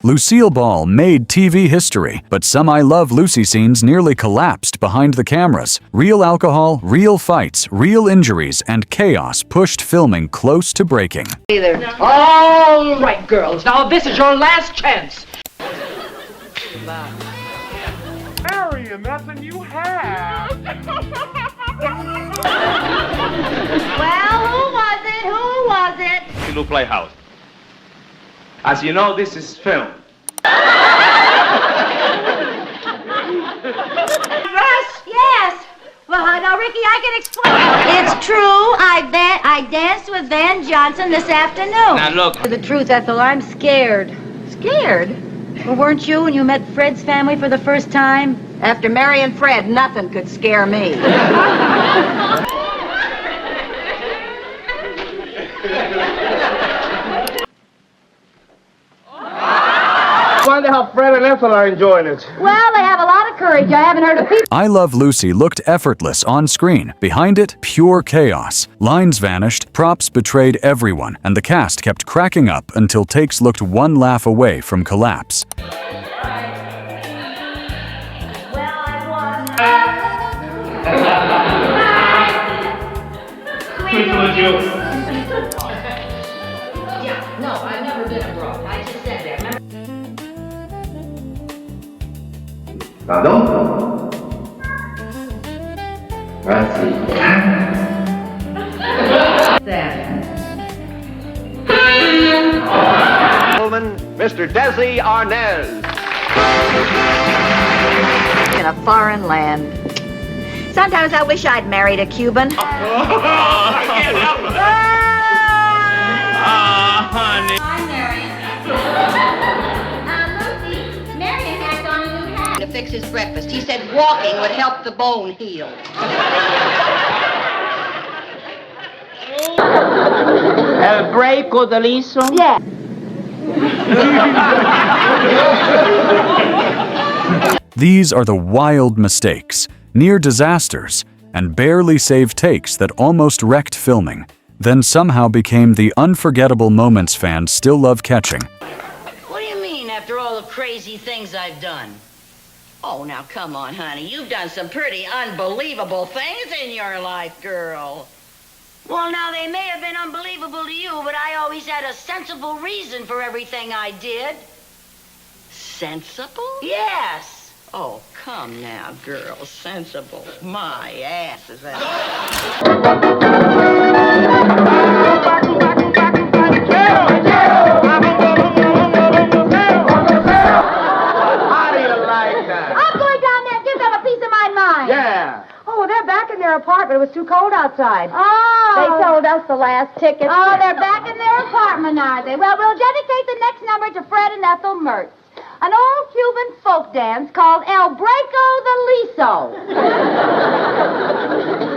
Lucille Ball made TV history, but some I Love Lucy scenes nearly collapsed behind the cameras. Real alcohol, real fights, real injuries, and chaos pushed filming close to breaking. No. All right, girls, now this is your last chance. Marion, nothing you have. Well, who was it? Who was it? Little Playhouse. As you know, this is film. Russ? Yes. Well, now, Ricky, I can explain. It's true. I danced with Van Johnson this afternoon. Now, look. The truth, Ethel, I'm scared. Scared? Well, weren't you when you met Fred's family for the first time? After marrying Fred, nothing could scare me. I wonder how Fred and Ethel are enjoying it. Well, they have a lot of courage. I haven't heard of people. I Love Lucy looked effortless on screen. Behind it, pure chaos. Lines vanished, props betrayed everyone, and the cast kept cracking up until takes looked one laugh away from collapse. No, I've never been abroad. I just said that. Pardon? Voici. Gentlemen, Mr. Desi Arnaz. In a foreign land. Sometimes I wish I'd married a Cuban. I can't help it. Honey. I'm Marion. Lucy, Marion has on a new hat. To fix his breakfast. He said walking would help the bone heal. El breako de liso. Yeah. These are the wild mistakes, near disasters, and barely saved takes that almost wrecked filming, then somehow became the unforgettable moments fans still love catching. What do you mean, after all the crazy things I've done? Oh, now come on, honey. You've done some pretty unbelievable things in your life, girl. Well, now, they may have been unbelievable to you, but I always had a sensible reason for everything I did. Sensible? Yes. Oh, come now, girl. Sensible. My ass is out. I'm going down there and give them a piece of my mind. Yeah. Oh, they're back in their apartment. It was too cold outside. Oh. They sold us the last ticket. Oh, they're back in their apartment, are they? Well, we'll dedicate the next number to Fred and Ethel Mertz. An old Cuban folk dance called El Breako de Liso.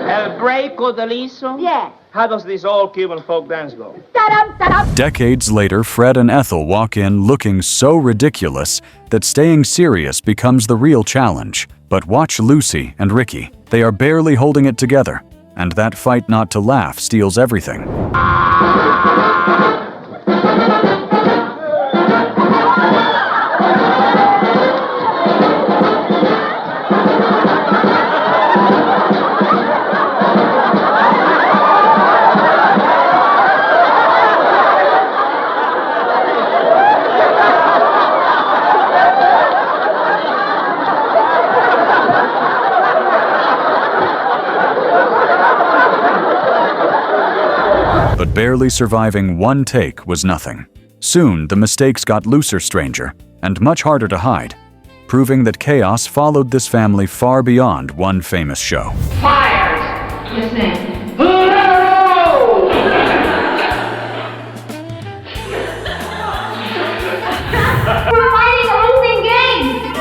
El breako de liso. Yes. How does this old Cuban folk dance go? Ta-dum, ta-dum. Decades later, Fred and Ethel walk in looking so ridiculous that staying serious becomes the real challenge. But watch Lucy and Ricky. They are barely holding it together, and that fight not to laugh steals everything. But barely surviving one take was nothing. Soon, the mistakes got looser, stranger, and much harder to hide, proving that chaos followed this family far beyond one famous show. Fires. Yes, ma'am. We're fighting a losing game.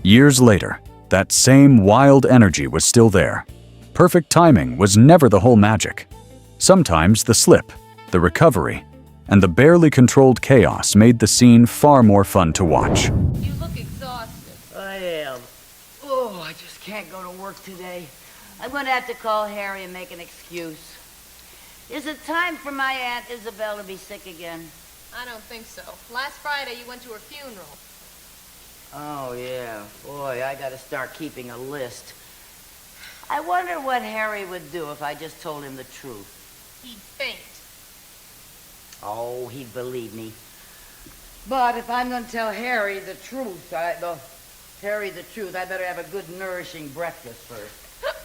Years later, that same wild energy was still there. Perfect timing was never the whole magic. Sometimes the slip, the recovery, and the barely controlled chaos made the scene far more fun to watch. You look exhausted. I am. Oh, I just can't go to work today. I'm going to have to call Harry and make an excuse. Is it time for my Aunt Isabel to be sick again? I don't think so. Last Friday, you went to her funeral. Oh, yeah. Boy, I got to start keeping a list. I wonder what Harry would do if I just told him the truth. He'd faint. Oh, he'd believe me. But if I'm going to tell Harry the truth, I better have a good, nourishing breakfast first.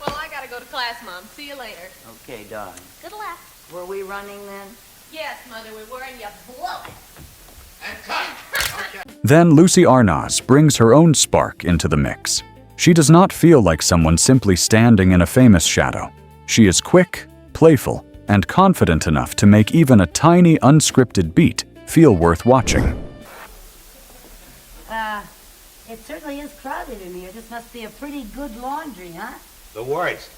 Well, I gotta go to class, Mom. See you later. Okay, darling. Good luck. Were we running then? Yes, Mother, we were, and you blow it. Then Lucy Arnaz brings her own spark into the mix. She does not feel like someone simply standing in a famous shadow. She is quick, playful, and confident enough to make even a tiny unscripted beat feel worth watching. It certainly is crowded in here. This must be a pretty good laundry, huh? The worst.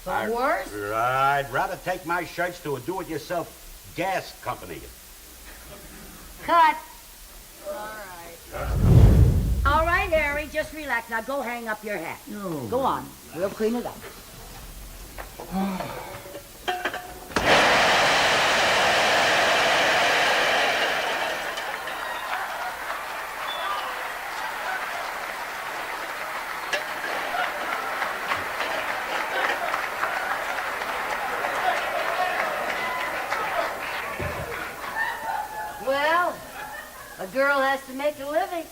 The worst? I'd rather take my shirts to a do-it-yourself gas company. Cut. All All right, Harry, just relax. Now go hang up your hat. No. Go on. We'll clean it up. Well, a girl has to make a living.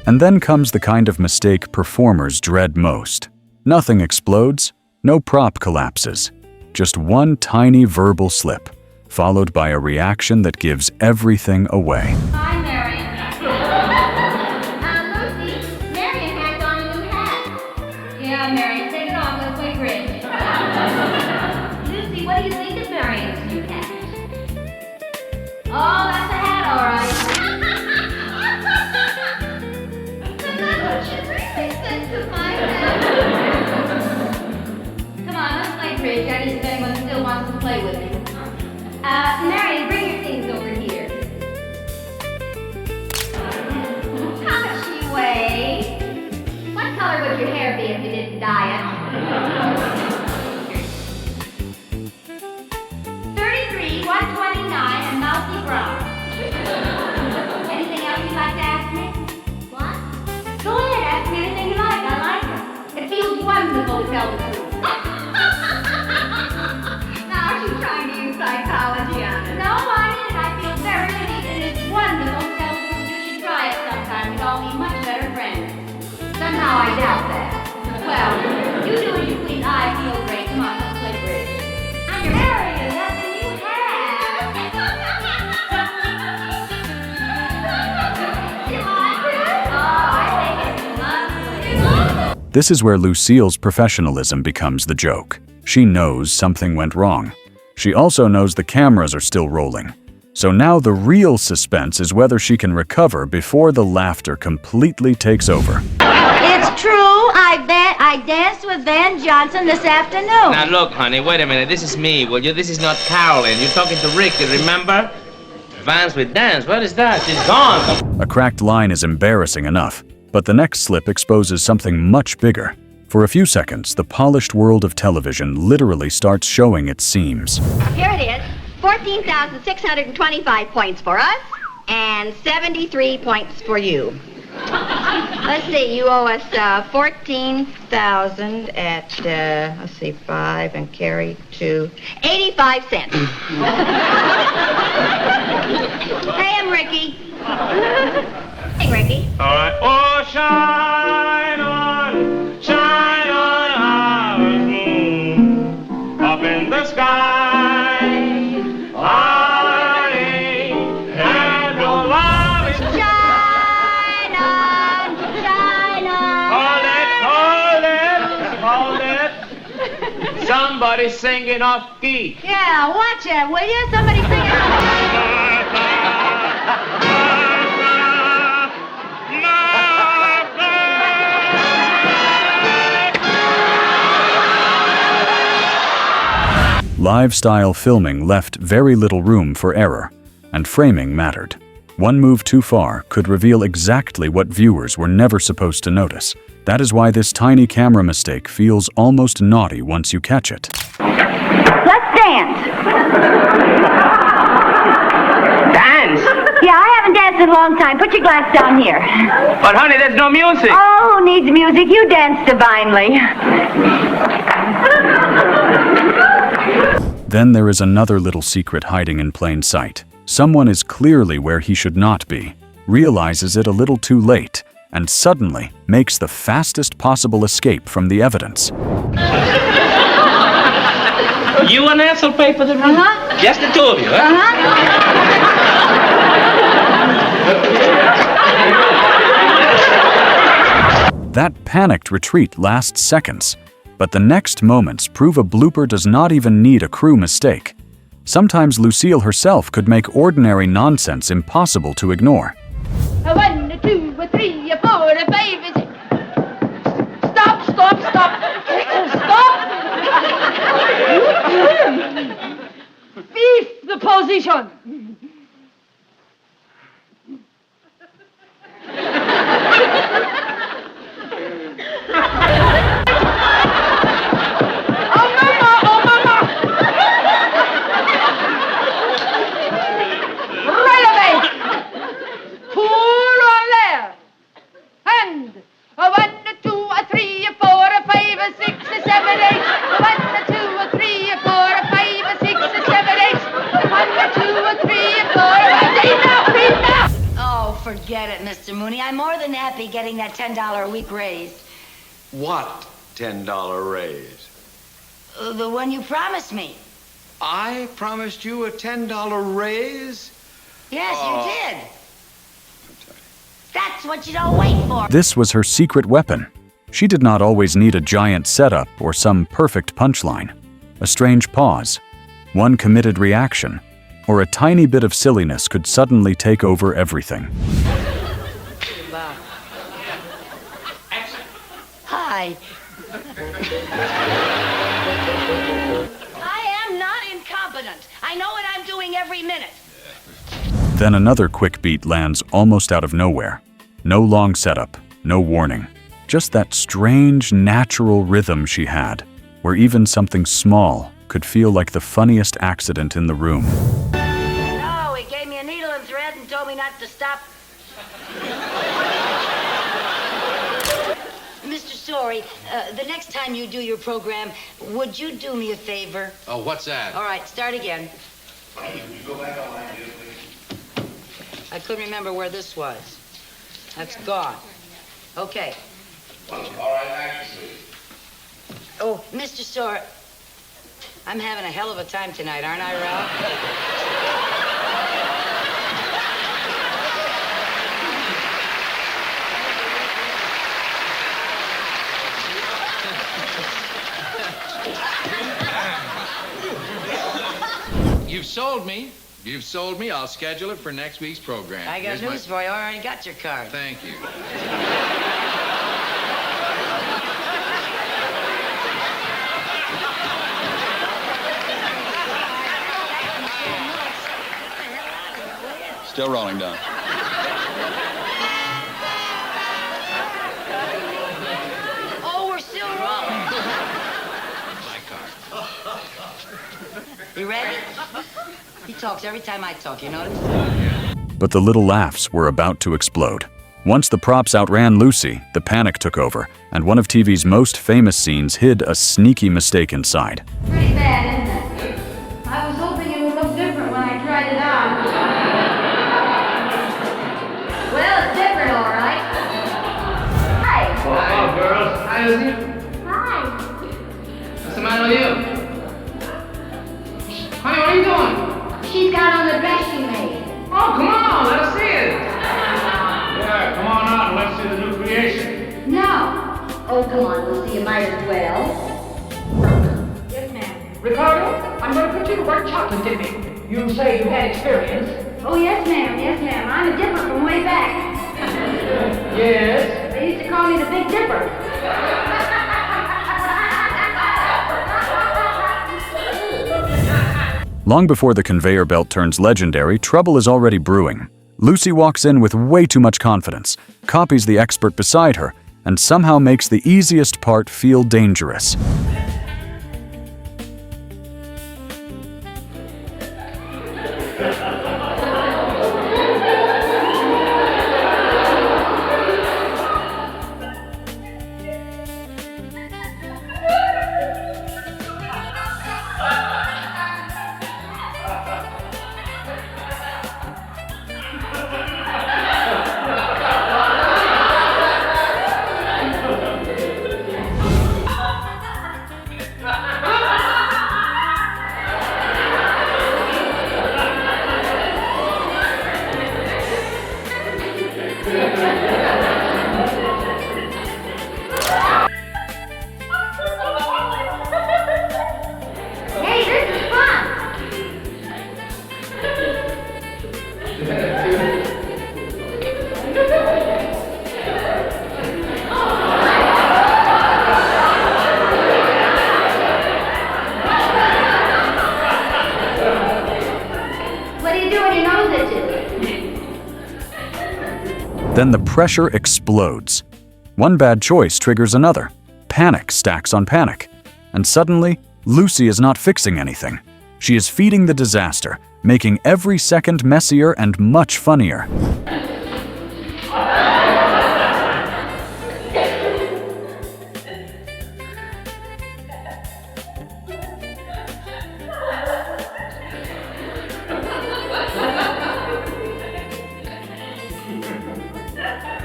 And then comes the kind of mistake performers dread most. Nothing explodes, no prop collapses. Just one tiny verbal slip, followed by a reaction that gives everything away. Hi, Mary. Lucy, Marion hacked on a new hat. Yeah, Marion, take it off. Let's play bridge. Lucy, what do you think of Marion's new hat? Oh, that's a hat, all right. Come on, let's play bridge. That is if anyone still wants to play with me. Marion, bring your things over here. How much do you weigh? What color would your hair be if you didn't dye it? 33, 129, and mousy brown. Anything else you'd like to ask me? What? Go ahead, ask me anything you like. I like it. It feels wonderful to tell the truth. Now, are you trying to use psychology on it? No, I didn't. I feel very relieved, and it's wonderful to tell the truth. You should try it sometime. We'd all be much better friends. Somehow I doubt that. Well, you do as you please. I feel great. Come on, let's play bridge. I'm your Marion. That's a new hat. You like it? Oh, I think it's lovely. This is where Lucille's professionalism becomes the joke. She knows something went wrong. She also knows the cameras are still rolling. So now the real suspense is whether she can recover before the laughter completely takes over. It's true. I danced with Van Johnson this afternoon. Now look, honey, wait a minute. This is me. Well, this is not Carolyn. You're talking to Ricky, remember? Vans with dance. What is that? She's gone. A cracked line is embarrassing enough, but the next slip exposes something much bigger. For a few seconds, the polished world of television literally starts showing its seams. Here it is. 14,625 points for us and 73 points for you. Let's see, you owe us 14,000 at, 5 and carry 2, 85 cents. Pay him, Ricky. sing, Ricky. All right. Oh, shine on our moon, up in the sky. Honey, and your love is Shine on, shine on. Hold it. Somebody singing off key. Yeah, watch it, will you? Somebody sing it. Live-style filming left very little room for error, and framing mattered. One move too far could reveal exactly what viewers were never supposed to notice. That is why this tiny camera mistake feels almost naughty once you catch it. Let's dance. Dance? Yeah, I haven't danced in a long time. Put your glass down here. But honey, there's no music. Oh, who needs music? You dance divinely. Then there is another little secret hiding in plain sight. Someone is clearly where he should not be, realizes it a little too late, and suddenly makes the fastest possible escape from the evidence. You and Ansel pay for the room? Uh-huh. Just the two of you, huh? That panicked retreat lasts seconds, but the next moments prove a blooper does not even need a crew mistake. Sometimes Lucille herself could make ordinary nonsense impossible to ignore. 1, 2, 3, 4, 5, 6. Stop! Stop! Fifth position. Forget it, Mr. Mooney. I'm more than happy getting that $10 a week raise. What $10 raise? The one you promised me. I promised you a $10 raise? Yes, you did. That's what you don't wait for. This was her secret weapon. She did not always need a giant setup or some perfect punchline. A strange pause, one committed reaction, or a tiny bit of silliness could suddenly take over everything. Hi. I am not incompetent. I know what I'm doing every minute. Then another quick beat lands almost out of nowhere. No long setup, no warning. Just that strange, natural rhythm she had, where even something small could feel like the funniest accident in the room. No, he gave me a needle and thread and told me not to stop. Mr. Story, the next time you do your program, would you do me a favor? Oh, what's that? All right, start again. I couldn't remember where this was. That's gone. Okay. All right, action, please. Oh, Mr. Story, I'm having a hell of a time tonight, aren't I, Ralph? You've sold me. You've sold me. I'll schedule it for next week's program. I got news for you. I already got your card. Thank you. Still rolling down. Oh, we're still rolling. My card. You ready? He talks every time I talk, you notice? But the little laughs were about to explode. Once the props outran Lucy, the panic took over, and one of TV's most famous scenes hid a sneaky mistake inside. Pretty bad, isn't it? I was hoping it would look different when I tried it on. Well, it's different, all see the new creation? No. Oh, come on, Lucy, you might as well. Yes, ma'am. Ricardo, I'm going to put you to work chocolate dipping. You say you had experience. Oh, yes, ma'am. Yes, ma'am. I'm a dipper from way back. Yes? They used to call me the Big Dipper. Long before the conveyor belt turns legendary, trouble is already brewing. Lucy walks in with way too much confidence, copies the expert beside her, and somehow makes the easiest part feel dangerous. Hey, this is fun. What do you do when your nose itches? Then the pressure explodes. One bad choice triggers another. Panic stacks on panic. And suddenly, Lucy is not fixing anything. She is feeding the disaster, making every second messier and much funnier.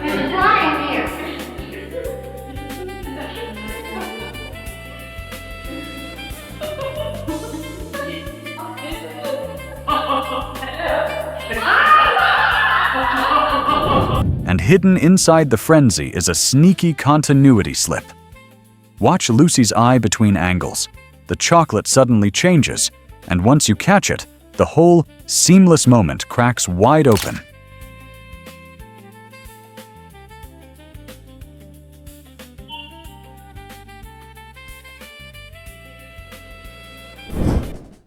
There's a fly in here. And hidden inside the frenzy is a sneaky continuity slip. Watch Lucy's eye between angles. The chocolate suddenly changes, and once you catch it, the whole seamless moment cracks wide open.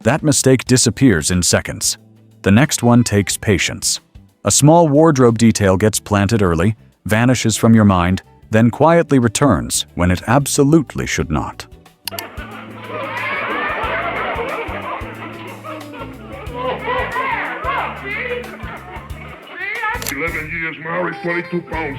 That mistake disappears in seconds. The next one takes patience. A small wardrobe detail gets planted early, vanishes from your mind, then quietly returns when it absolutely should not. 11 years married, 22 pounds.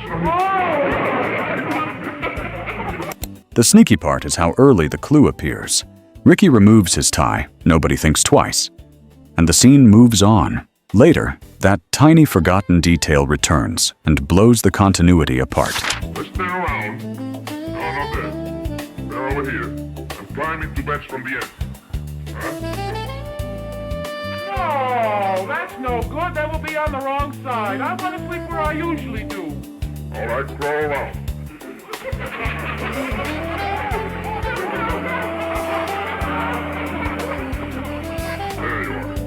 The sneaky part is how early the clue appears. Ricky removes his tie, nobody thinks twice. And the scene moves on. Later, that tiny forgotten detail returns and blows the continuity apart. Let's spin around. No, not there. They're over here. I'm climbing two beds from the end. Oh, that's no good. That will be on the wrong side. I want to sleep where I usually do. All right, crawl around. There you are.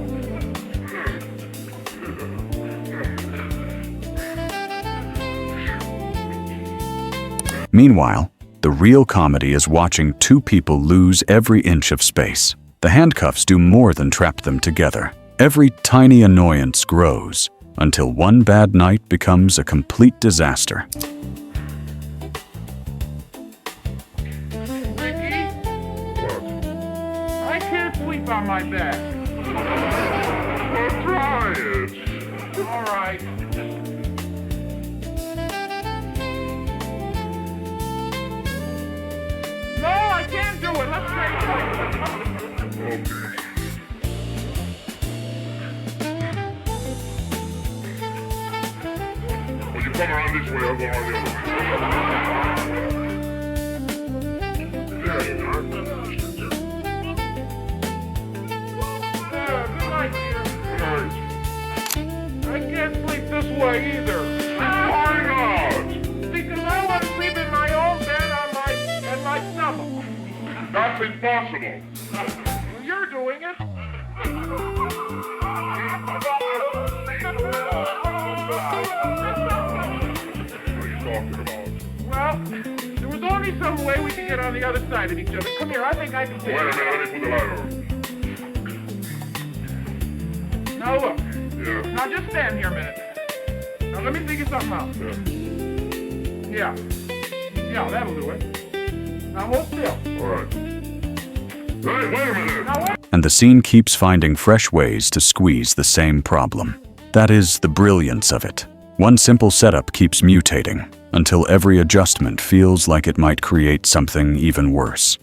Meanwhile, the real comedy is watching two people lose every inch of space. The handcuffs do more than trap them together. Every tiny annoyance grows until one bad night becomes a complete disaster. Ricky? What? I can't sleep on my back. Well, try it. All right. No, I can't do it. Let's try it. Okay. Well, you come around this way, I'll go around the other way. There you are. Good night, dear. Good night. I can't sleep this way either. Why not? responsible. Well, you're doing it. What are you talking about? Well, there was only some way we could get on the other side of each other. Come here, I think I can take Wait a it. minute, let me put the light on. Now look. Yeah. Now just stand here a minute. Now let me figure something out. Yeah. Yeah, that'll do it. Now hold still. All right. Hey, wait a minute. Now wait. And the scene keeps finding fresh ways to squeeze the same problem. That is the brilliance of it. One simple setup keeps mutating until every adjustment feels like it might create something even worse.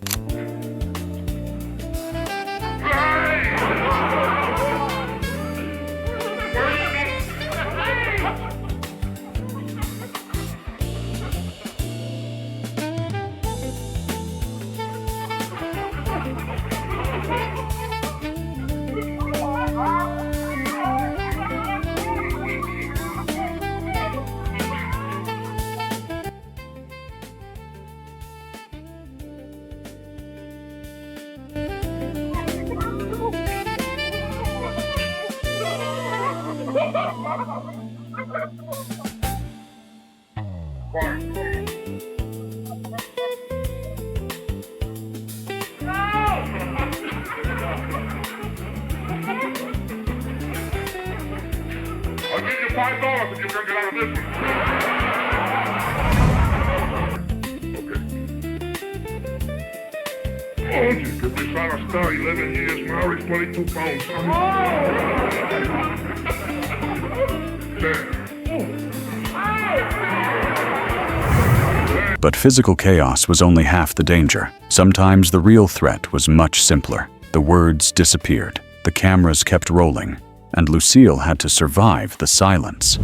I'll give you $5 if you can get out of this one. Okay. Oh, you could be trying to start 11 years married, 22 pounds. There. But physical chaos was only half the danger. Sometimes the real threat was much simpler. The words disappeared, the cameras kept rolling, and Lucille had to survive the silence. Am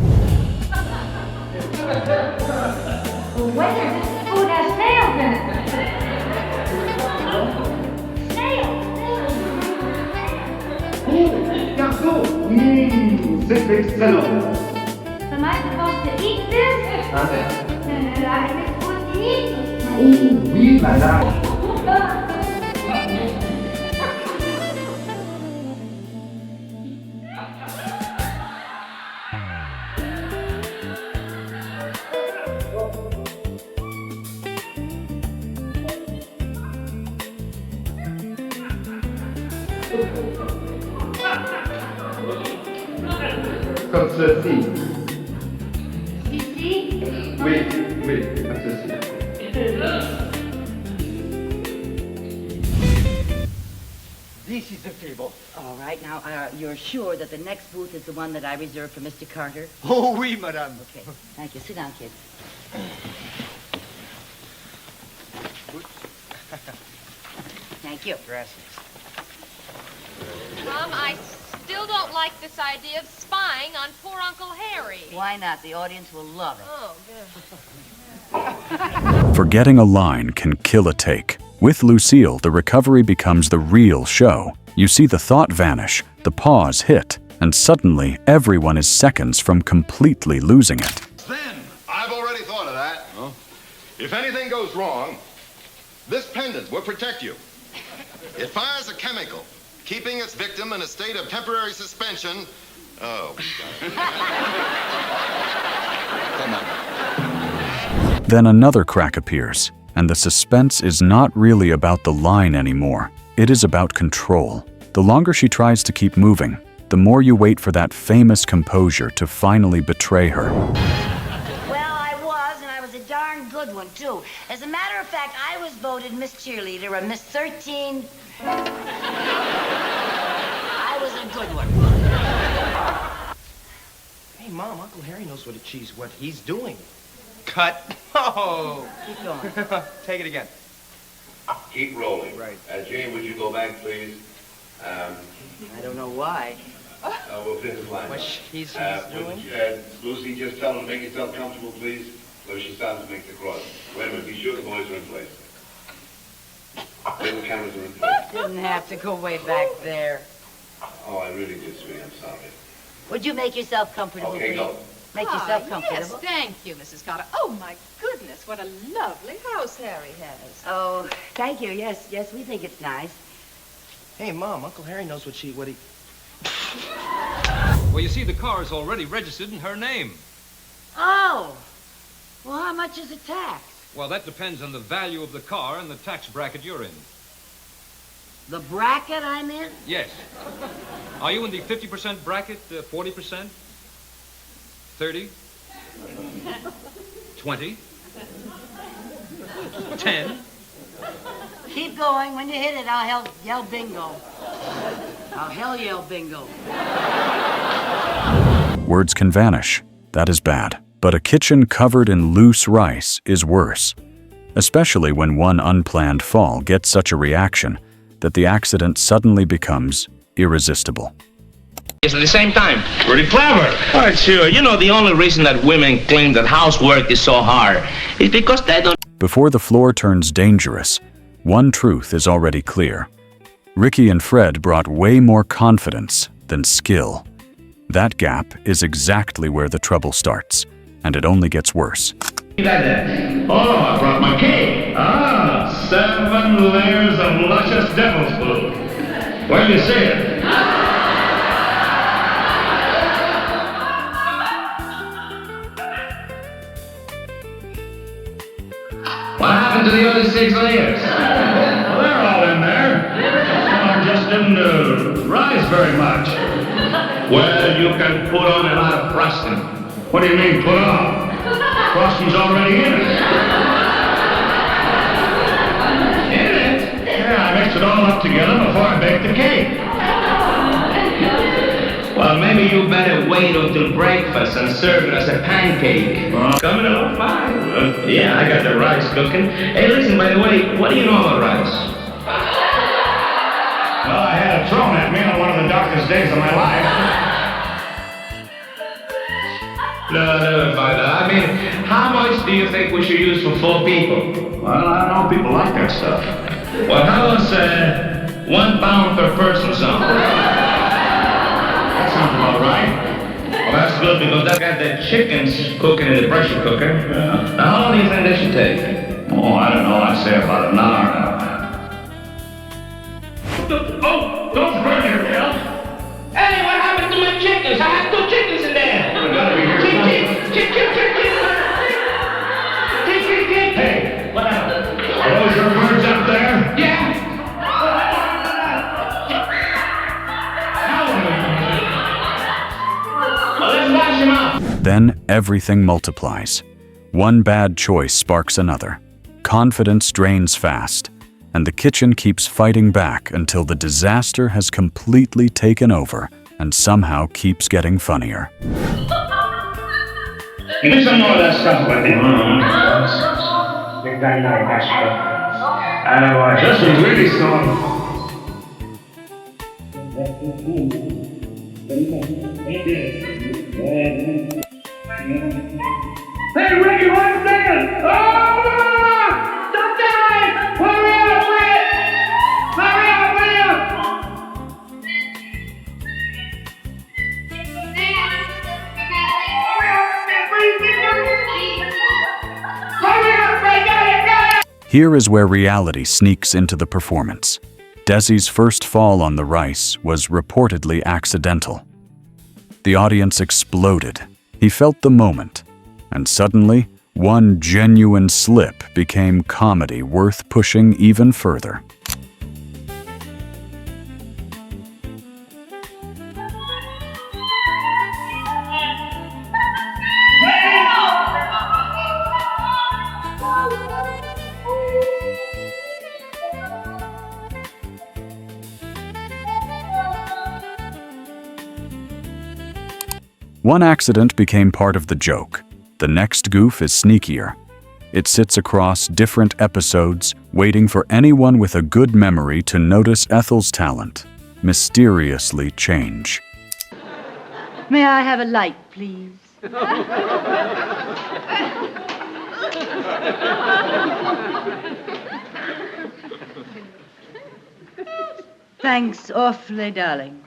I supposed to eat this? Am I supposed to eat? Oui, madame. Comme ceci. Ici? Oui, oui, comme ceci. This is the table. All right, now, you're sure that the next booth is the one that I reserved for Mr. Carter? Oh oui, madame. Okay, thank you. Sit down, kids. Thank you. Gracias. Tom, I still don't like this idea of spying on poor Uncle Harry. Why not? The audience will love it. Oh, good. Forgetting a line can kill a take. With Lucille, the recovery becomes the real show. You see the thought vanish, the pause hit, and suddenly everyone is seconds from completely losing it. Then, I've already thought of that. Huh? If anything goes wrong, this pendant will protect you. It fires a chemical, keeping its victim in a state of temporary suspension. Oh, come on. Then another crack appears, and the suspense is not really about the line anymore. It is about control. The longer she tries to keep moving, the more you wait for that famous composure to finally betray her. Well, I was, and I was a darn good one, too. As a matter of fact, I was voted Miss Cheerleader or Miss 13. I was a good one. Hey, Mom, Uncle Harry knows what he's doing. Cut. Oh. Keep going. Take it again. Keep rolling. Right. Jane, would you go back, please? I don't know why. We'll finish line. What he's doing? Lucy, just tell him to make yourself comfortable, please. So she starts to make the cross. Wait a minute, be sure the boys are in place. The cameras are in place. Didn't have to go way back there. Oh, I really did, sweetie. I'm sorry. Would you make yourself comfortable, Okay, please? go. Make yourself comfortable. Yes, thank you, Mrs. Carter. Oh, my goodness, what a lovely house Harry has. Oh, thank you. Yes, we think it's nice. Hey, Mom, Uncle Harry knows what he... Well, you see, the car is already registered in her name. Oh. Well, how much is the tax? Well, that depends on the value of the car and the tax bracket you're in. The bracket I'm in? Yes. Are you in the 50% bracket, 40%? 30? 20? 10? Keep going. When you hit it, I'll yell bingo. I'll hell yell bingo. Words can vanish. That is bad. But a kitchen covered in loose rice is worse, especially when one unplanned fall gets such a reaction that the accident suddenly becomes irresistible. Yes, at the same time, pretty clever. Oh, sure. You know, the only reason that women claim that housework is so hard is because they don't... Before the floor turns dangerous, one truth is already clear. Ricky and Fred brought way more confidence than skill. That gap is exactly where the trouble starts, and it only gets worse. Oh, I brought my cake. 7 layers of luscious devil's food. Where do you see it? What happened to the other 6 layers? Well, they're all in there. Some just didn't rise very much. Well, you can put on a lot of frosting. What do you mean, put on? Frosting's already in it. In it? Yeah, I mixed it all up together before I baked the cake. Well, maybe you better wait until breakfast and serve it as a pancake. Coming along fine. Yeah, I got the rice cooking. Hey, listen, by the way, what do you know about rice? Well, I had it thrown at me on one of the darkest days of my life. No, Father. I mean, how much do you think we should use for 4 people? Well, I know people like that stuff. Well, how was 1 pound per person something? That sounds about right. Well, that's good because I've got the chickens cooking in the pressure cooker. Yeah. Now, how long do you think they should take? Oh, I don't know. I'd say about an hour now. Oh, don't burn your Bill. Hey, what happened to my chickens? I have 2 chickens in there. We gotta be here. Hey, what happened? Are those your birds up there? Yeah. Well, let's wash them out. Then everything multiplies. One bad choice sparks another. Confidence drains fast, and the kitchen keeps fighting back until the disaster has completely taken over and somehow keeps getting funnier. Give me some more of that stuff with you. This is really strong. Hey, Ricky, 1 second! Oh! Don't die! Hurry up, Rick! Hurry up, Here is where reality sneaks into the performance. Desi's first fall on the rice was reportedly accidental. The audience exploded. He felt the moment, and suddenly, one genuine slip became comedy worth pushing even further. One accident became part of the joke. The next goof is sneakier. It sits across different episodes, waiting for anyone with a good memory to notice Ethel's talent mysteriously change. May I have a light, please? Thanks awfully, darling.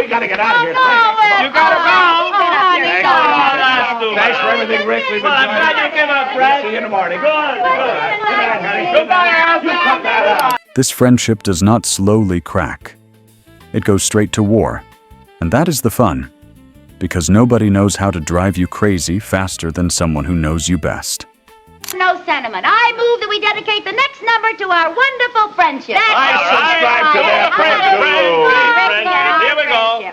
gotta get out of here. You gotta go. Thanks for everything, Rick. We've been I'm glad you came up, Fred. See you in the morning. Good. Goodbye, Al. You cut that out. This friendship does not slowly crack. It goes straight to war. And that is the fun. Because nobody knows how to drive you crazy faster than someone who knows you best. No sentiment. I move that we dedicate the next number to our wonderful friendship. I subscribe to that friendship. Here we go.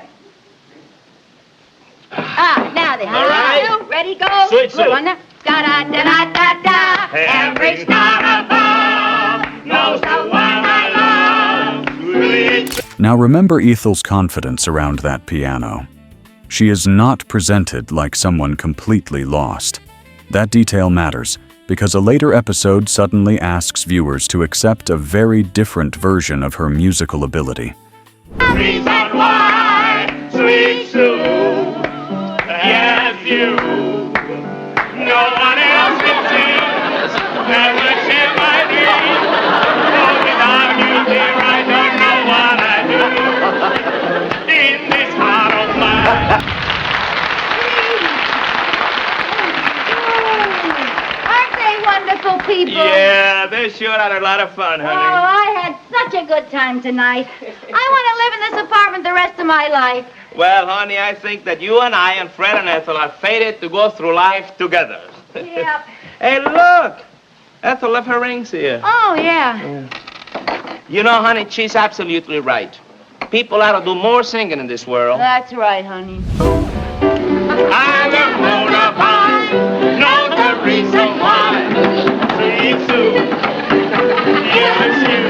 Now then. All right. Ready, go. Sweet Sue. One, da-da-da-da-da-da. Every star above knows the one I love. Sweet Sue. Now remember Ethel's confidence around that piano. She is not presented like someone completely lost. That detail matters, because a later episode suddenly asks viewers to accept a very different version of her musical ability. Reason why, Sweet Sue, yes, you. No one else can see that would share my dreams. Oh, without you, dear, I don't know what I do in this heart of mine. Wonderful people. Yeah, they sure had a lot of fun, honey. Oh, I had such a good time tonight. I want to live in this apartment the rest of my life. Well, honey, I think that you and I and Fred and Ethel are fated to go through life together. Yep. Hey, look. Ethel left her rings here. Oh, yeah. You know, honey, she's absolutely right. People ought to do more singing in this world. That's right, honey. I'm the moon of high, know the reason why. Sweet Sue, yes, you.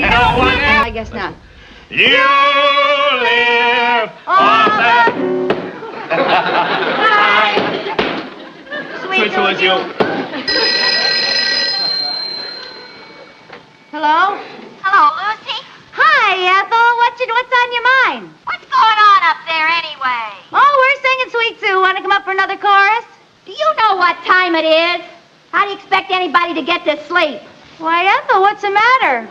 No one else. I guess not. You live on that. Sweet Sue is you. Hello? Hello, Lucy. Hi, Ethel. What's on your mind? What's going on up there anyway? Oh, we're singing Sweet Sue. Want to come up for another chorus? Do you know what time it is? How do you expect anybody to get to sleep? Why, Ethel, what's the matter?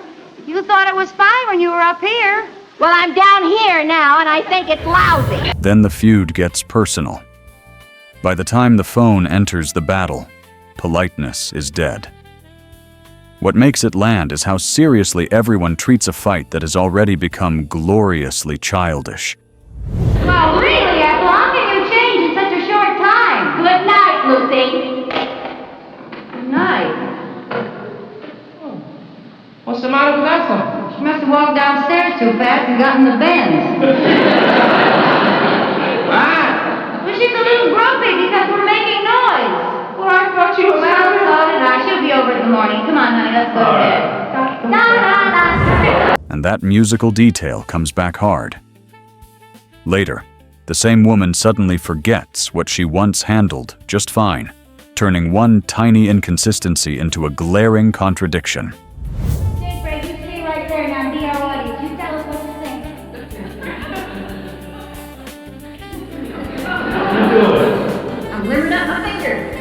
You thought it was fine when you were up here. Well, I'm down here now, and I think it's lousy. Then the feud gets personal. By the time the phone enters the battle, politeness is dead. What makes it land is how seriously everyone treats a fight that has already become gloriously childish. Well, really, Ethel, how can you change in such a short time? Good night, Lucy. Good night. What's the matter with Ethel? She must have walked downstairs too fast and got in the bends. Well, she's a little grumpy because we're making noise. Well, I thought she was happy. So did I. She'll be over in the morning. Come on, honey, let's go to bed. Da-da-da. And that musical detail comes back hard. Later, the same woman suddenly forgets what she once handled just fine, turning one tiny inconsistency into a glaring contradiction. Jake, Ray, you stay right there now and be our audience. You tell us what you think. I'm limbering up my fingers.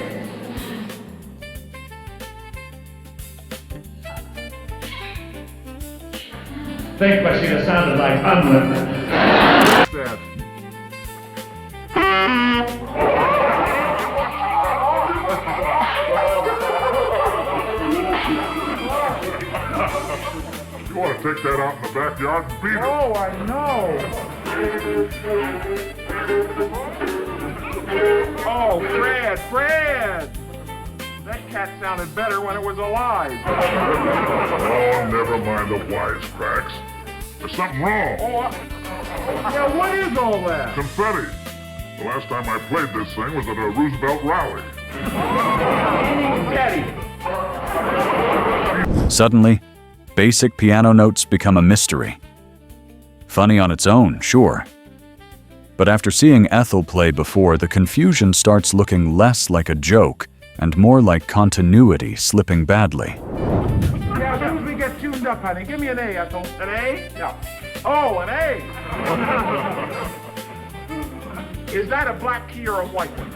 Think what she'd have sounded like unlimited. You want to take that out in the backyard and beat it. Oh, I know. Oh, Fred! That cat sounded better when it was alive. Oh, never mind the wisecracks. There's something wrong. Yeah, what is all that? Confetti. The last time I played this thing was at a Roosevelt rally. Suddenly, basic piano notes become a mystery. Funny on its own, sure. But after seeing Ethel play before, the confusion starts looking less like a joke and more like continuity slipping badly. Yeah, as soon as we get tuned up, honey, give me an A, Ethel. An A? Yeah. Oh, an A. Is that a black key or a white one?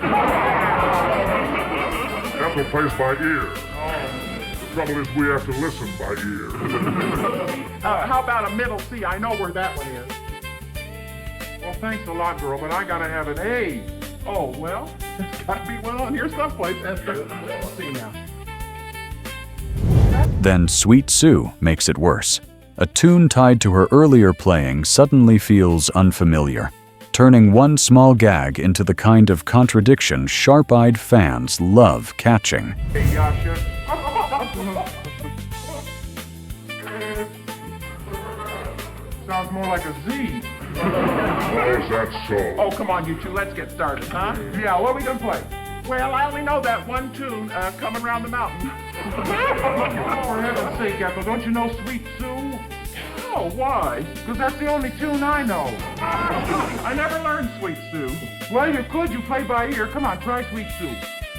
Ethel plays by ear. The trouble is we have to listen by ear. How about a middle C? I know where that one is. thanks a lot, girl, but I gotta have an A. Oh, well, it's gotta be one on here someplace. Let's see now. Then Sweet Sue makes it worse. A tune tied to her earlier playing suddenly feels unfamiliar, turning one small gag into the kind of contradiction sharp-eyed fans love catching. Hey, Yasha. Sounds more like a Z. Oh, is that so? Oh, come on, you two, let's get started, huh? Yeah, what are we gonna play? Well, I only know that one tune, Coming Round the Mountain. Oh, for heaven's sake, Ethel, don't you know Sweet Sue? Oh, why? Because that's the only tune I know. I never learned Sweet Sue. Well, you could. You play by ear. Come on, try Sweet Sue.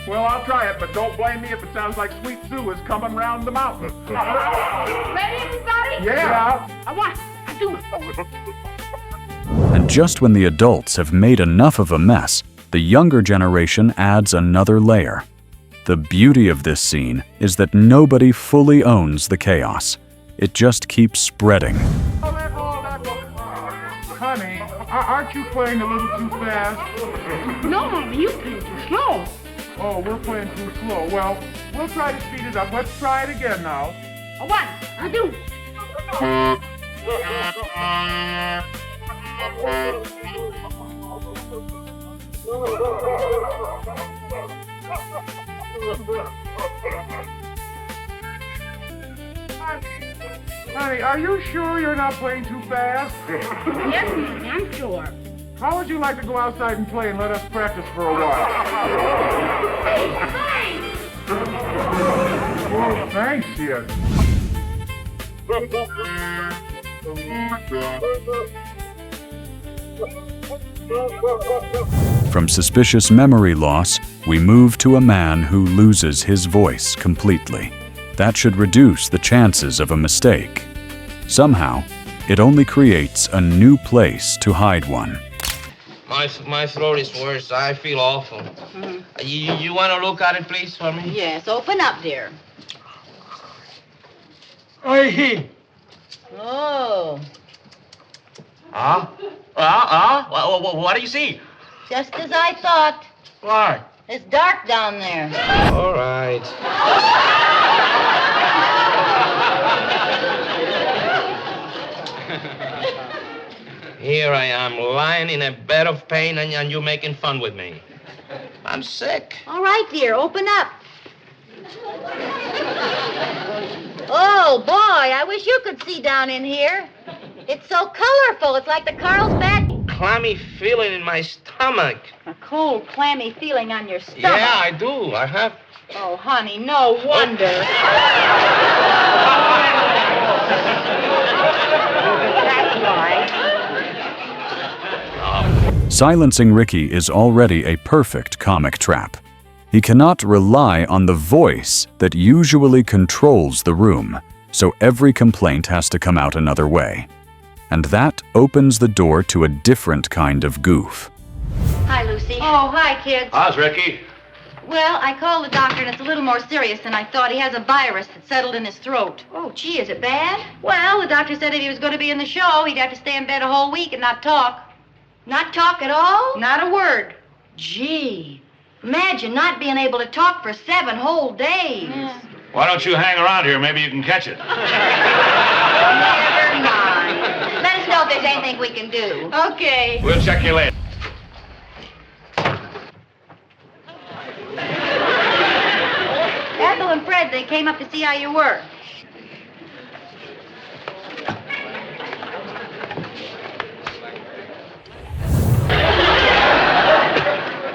Well, I'll try it, but don't blame me if it sounds like Sweet Sue is coming round the mountain. Ready, everybody? Yeah. I want. I do. And just when the adults have made enough of a mess, the younger generation adds another layer. The beauty of this scene is that nobody fully owns the chaos. It just keeps spreading. Honey, aren't you playing a little too fast? No, Mommy, you play too slow. Oh, we're playing too slow. Well, we'll try to speed it up. Let's try it again now. I want. I do. Honey, are you sure you're not playing too fast? Yes, Mommy, I'm sure. How would you like to go outside and play and let us practice for a while? Oh, thanks, yes. From suspicious memory loss, we move to a man who loses his voice completely. That should reduce the chances of a mistake. Somehow, it only creates a new place to hide one. My throat is worse. I feel awful. You want to look at it, please, for me? Yes, open up, dear. Hey. Oh, What do you see? just as I thought. Why? It's dark down there. All right. Here I am, lying in a bed of pain, and you making fun with me. I'm sick. All right, dear, open up. Oh, boy, I wish you could see down in here. It's so colorful. It's like the Carlsbad. Clammy feeling in my stomach. A cold, clammy feeling on your stomach. Yeah, I do. I have. Oh, honey, no wonder. That's why. Silencing Ricky is already a perfect comic trap. He cannot rely on the voice that usually controls the room, so every complaint has to come out another way. And that opens the door to a different kind of goof. Hi, Lucy. Oh, hi, kids. How's Ricky? Well, I called the doctor, and it's a little more serious than I thought. He has a virus that settled in his throat. Oh, gee, is it bad? Well, the doctor said if he was going to be in the show, he'd have to stay in bed a whole week and not talk. Not talk at all? Not a word. Gee, imagine not being able to talk for 7 whole days. Why don't you hang around here? Maybe you can catch it. Never mind. Let us know if there's anything we can do. Okay. We'll check you later. Ethel and Fred, they came up to see how you were.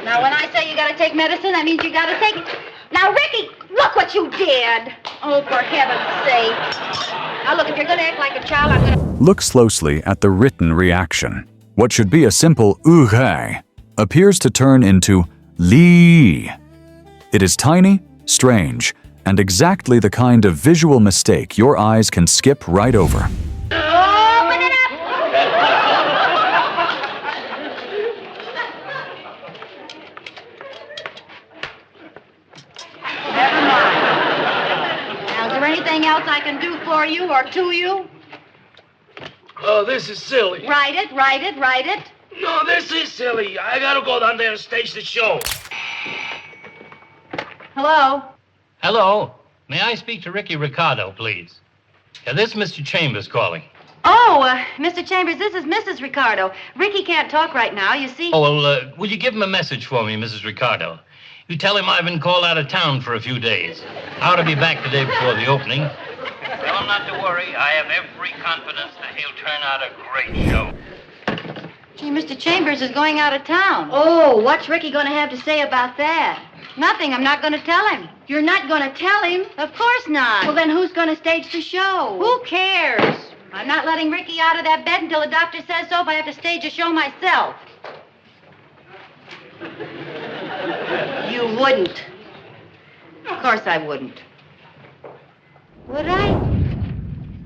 Now, when I say you gotta take medicine, that means you gotta take it. Now, Ricky, look what you did. Oh, for heaven's sake. Now, look, if you're gonna act like a child, I'm gonna... Look closely at the written reaction. What should be a simple "ooh-hey" appears to turn into "lee." It is tiny, strange, and exactly the kind of visual mistake your eyes can skip right over. Open it up! Never mind. Now, is there anything else I can do for you or to you? Oh, this is silly. Write it, write it, write it. No, this is silly. I gotta go down there and stage the show. Hello? Hello. May I speak to Ricky Ricardo, please? This is Mr. Chambers calling. Oh, Mr. Chambers, this is Mrs. Ricardo. Ricky can't talk right now, you see. Oh, well, would you give him a message for me, Mrs. Ricardo? You tell him I've been called out of town for a few days. I ought to be back the day before the opening. Tell him not to worry. I have every confidence that he'll turn out a great show. Gee, Mr. Chambers is going out of town. Oh, what's Ricky going to have to say about that? Nothing. I'm not going to tell him. You're not going to tell him? Of course not. Well, then who's going to stage the show? Who cares? I'm not letting Ricky out of that bed until the doctor says so if I have to stage a show myself. You wouldn't. Of course I wouldn't. Would I?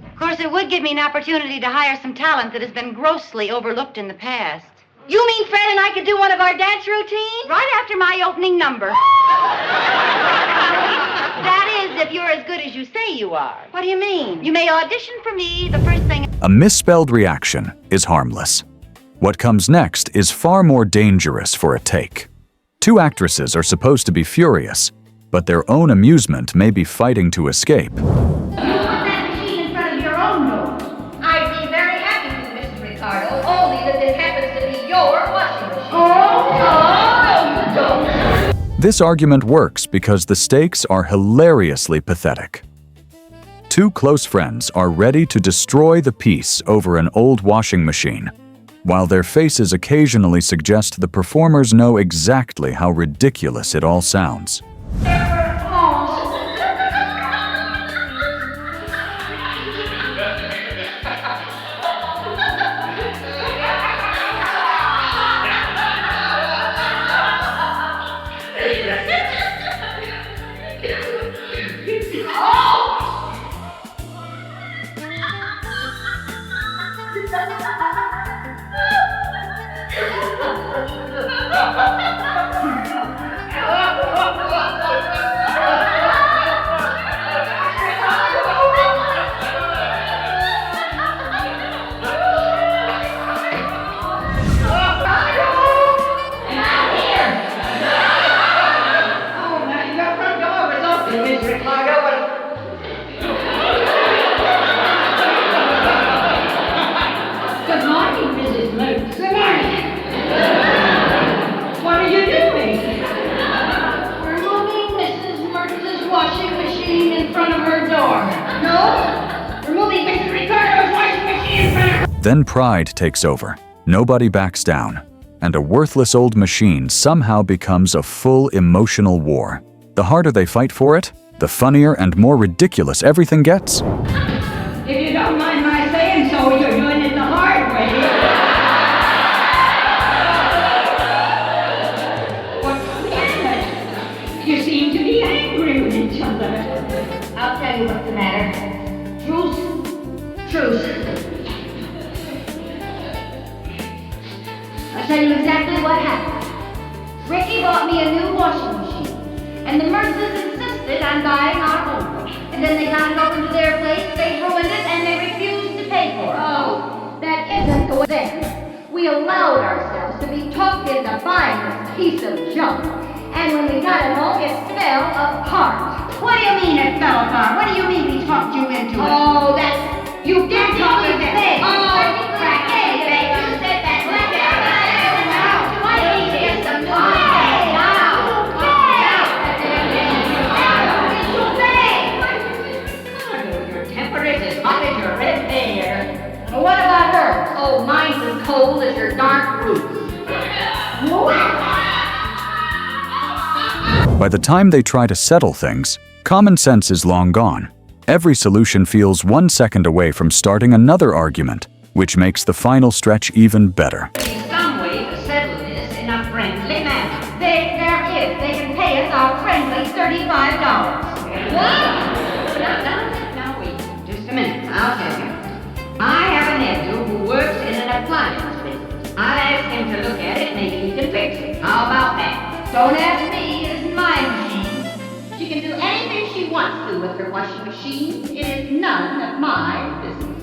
Of course, it would give me an opportunity to hire some talent that has been grossly overlooked in the past. You mean Fred and I could do one of our dance routines? Right after my opening number. That is, if you're as good as you say you are. What do you mean? You may audition for me the first thing... A misspelled reaction is harmless. What comes next is far more dangerous for a take. Two actresses are supposed to be furious, but their own amusement may be fighting to escape. You put that machine in front of your own door. I'd be very happy to, Mrs. Ricardo, only that this happens to be your washing machine. Oh, no, you don't. This argument works because the stakes are hilariously pathetic. Two close friends are ready to destroy the peace over an old washing machine, while their faces occasionally suggest the performers know exactly how ridiculous it all sounds. Then pride takes over. Nobody backs down. And a worthless old machine somehow becomes a full emotional war. The harder they fight for it, the funnier and more ridiculous everything gets. If you don't mind my saying so, you're doing it the hard way. What's the matter? You seem to be angry with each other. I'll tell you what's the matter. Truce. I'll tell you exactly what happened. Ricky bought me a new washing machine, and the Merces insisted on buying our own one. And then they got it over to their place, they ruined it, and they refused to pay for it. Oh, that isn't the way. Then we allowed ourselves to be talked into buying this piece of junk. And when we got it home, it fell apart. What do you mean it fell apart? What do you mean we talked you into it? Oh, that... You did talk us into it. Oh, baby. You said that. Well, what about her? Oh, mine's as cold as your dark roots. By the time they try to settle things, common sense is long gone. Every solution feels 1 second away from starting another argument, which makes the final stretch even better. Some way to settle this in a friendly manner. There is. They can pay us our friendly $35. What? Now, wait. Just a minute. I'll tell you. I have a nephew who works in an appliance business. I'll ask him to look at it. Maybe he can fix it. How about that? Don't ask me. It isn't my machine. She can do anything she wants to with her washing machine. It is none of my business.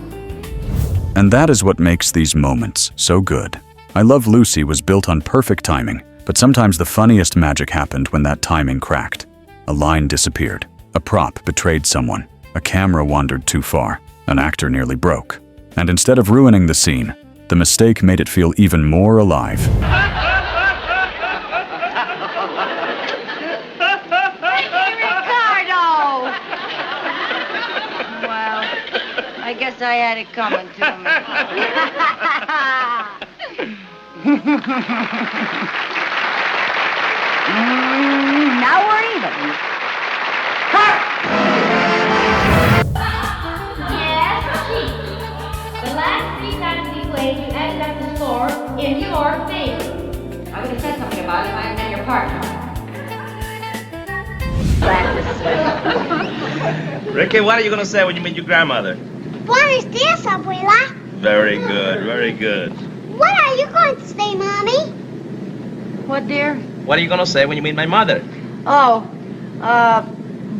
And that is what makes these moments so good. I Love Lucy was built on perfect timing, but sometimes the funniest magic happened when that timing cracked. A line disappeared, a prop betrayed someone, a camera wandered too far, an actor nearly broke. And instead of ruining the scene, the mistake made it feel even more alive. Ricardo! Well, I guess I had it coming to me. Now we're even. Yes, Chief. The last 3 times we played, you ended up the score in your favor. I would have said something about it if I had been your partner. Ricky, what are you going to say when you meet your grandmother? Buenos dias, abuela. Very good, very good. What are you going to say, Mommy? What, dear? What are you going to say when you meet my mother? Oh,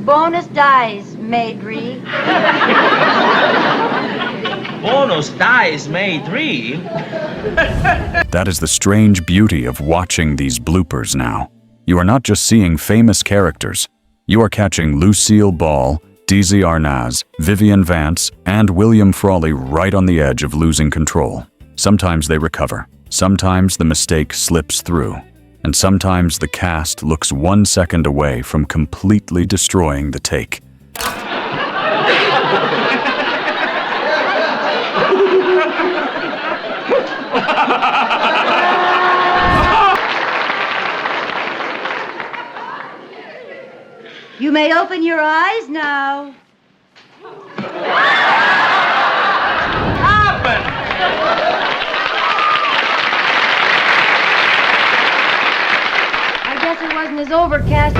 bonus dies, Maidry. Bonus dies May 3. That is the strange beauty of watching these bloopers now. You are not just seeing famous characters. You are catching Lucille Ball, Desi Arnaz, Vivian Vance, and William Frawley right on the edge of losing control. Sometimes they recover. Sometimes the mistake slips through. And sometimes the cast looks 1 second away from completely destroying the take. You may open your eyes now. I guess it wasn't as overcast.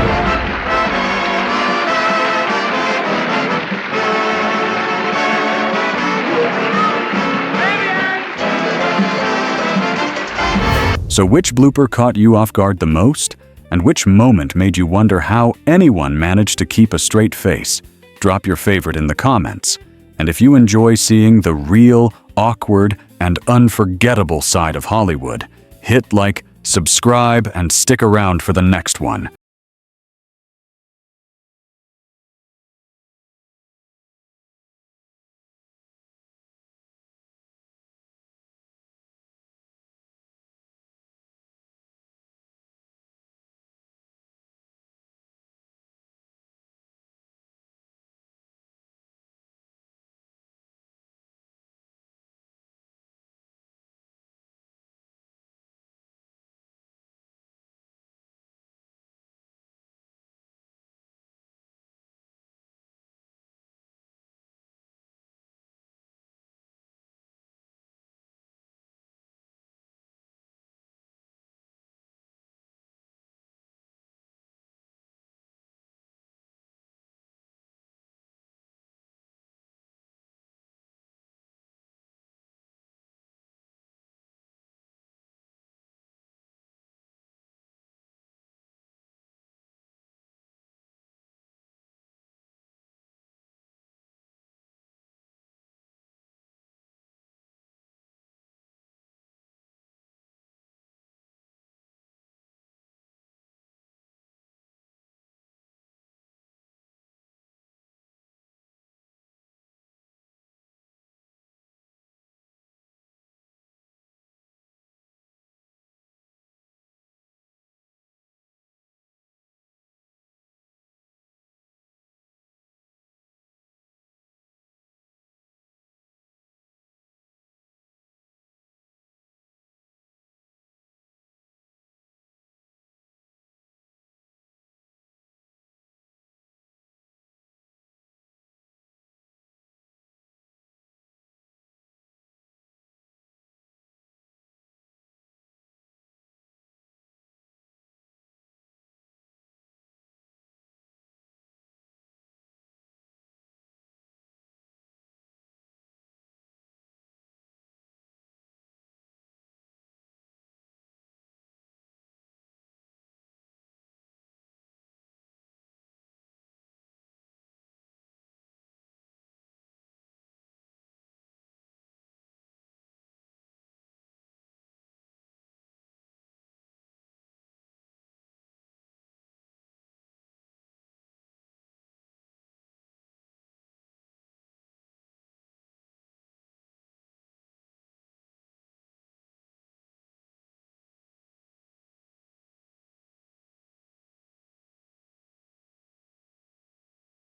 So which blooper caught you off guard the most? And which moment made you wonder how anyone managed to keep a straight face? Drop your favorite in the comments. And if you enjoy seeing the real, awkward, and unforgettable side of Hollywood, hit like, subscribe, and stick around for the next one.